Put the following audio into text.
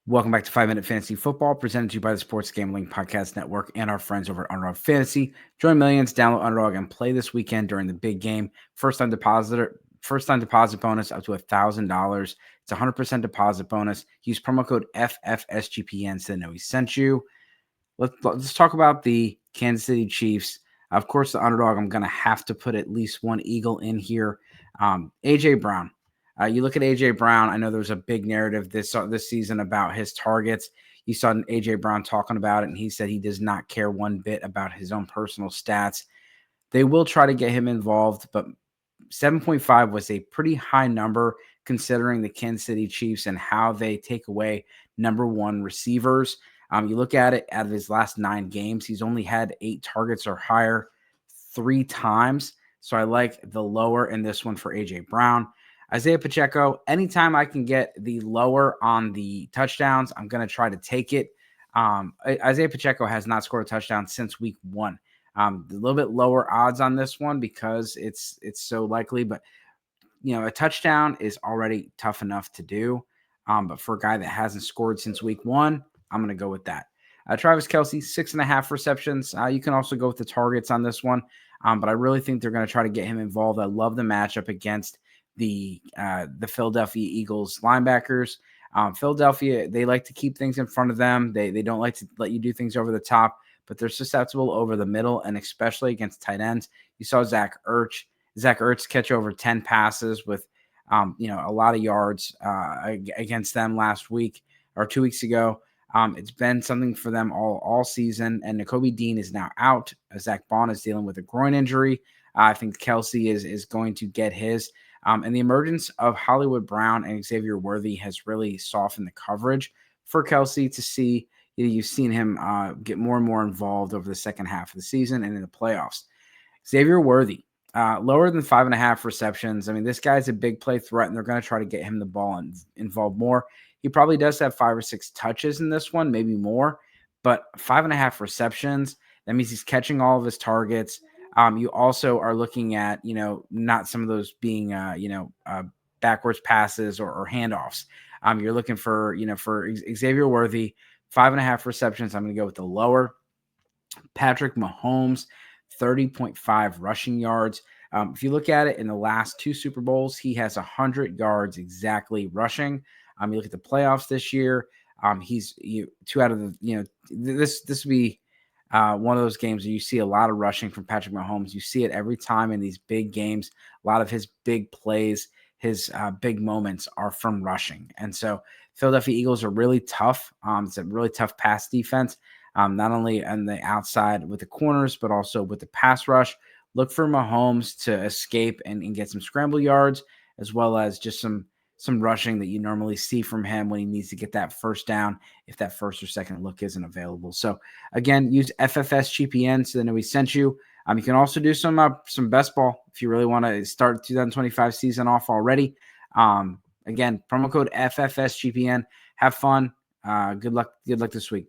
Welcome back to 5 Minute Fantasy Football, presented to you by the Sports Gambling Podcast Network and our friends over at Underdog Fantasy. Join millions, download Underdog, and play this weekend during the big game. First-time deposit bonus up to $1,000. It's a 100% deposit bonus. Use promo code FFSGPN so they know we sent you. Let's talk about the Kansas City Chiefs. Of course, the underdog, I'm going to have to put at least one Eagle in here. A.J. Brown. You look at A.J. Brown, I know there was a big narrative this season about his targets. You saw A.J. Brown talking about it, and he said he does not care one bit about his own personal stats. They will try to get him involved, but 7.5 was a pretty high number considering the Kansas City Chiefs and how they take away number one receivers. You look at it, out of his last 9 games, he's only had 8 targets or higher 3 times. So I like the lower in this one for A.J. Brown. Isaiah Pacheco, anytime I can get the lower on the touchdowns, I'm going to try to take it. Isaiah Pacheco has not scored a touchdown since week 1. A little bit lower odds on this one because it's so likely, but a touchdown is already tough enough to do. But for a guy that hasn't scored since week 1, I'm going to go with that. Travis Kelce, 6.5 receptions. You can also go with the targets on this one, but I really think they're going to try to get him involved. I love the matchup against the Philadelphia Eagles linebackers. Philadelphia, they like to keep things in front of them. They don't like to let you do things over the top, but they're susceptible over the middle, and especially against tight ends. You saw Zach Ertz catch over 10 passes with a lot of yards against them last week or 2 weeks ago. It's been something for them all season, and Nakobe Dean is now out. Zach Bond is dealing with a groin injury. I think Kelce is going to get his. And the emergence of Hollywood Brown and Xavier Worthy has really softened the coverage for Kelce to see. You've seen him get more and more involved over the second half of the season and in the playoffs. Xavier Worthy, lower than 5.5 receptions. I mean, this guy's a big play threat, and they're going to try to get him the ball and involved more. He probably does have 5 or 6 touches in this one, maybe more, but 5.5 receptions, that means he's catching all of his targets. You also are looking at, not some of those being, backwards passes or handoffs. You're looking for Xavier Worthy, 5.5 receptions. I'm going to go with the lower. Patrick Mahomes, 30.5 rushing yards. If you look at it in the last 2 Super Bowls, he has 100 yards exactly rushing. You look at the playoffs this year. He's 2 out of the, this would be one of those games where you see a lot of rushing from Patrick Mahomes. You see it every time in these big games. A lot of his big plays, his big moments are from rushing. And so Philadelphia Eagles are really tough. It's a really tough pass defense, not only on the outside with the corners, but also with the pass rush. Look for Mahomes to escape and get some scramble yards, as well as just some rushing that you normally see from him when he needs to get that first down if that first or second look isn't available. So again, use FFSGPN so they know we sent you. You can also do some best ball if you really want to start 2025 season off already. Again, promo code FFSGPN. Have fun. Good luck this week.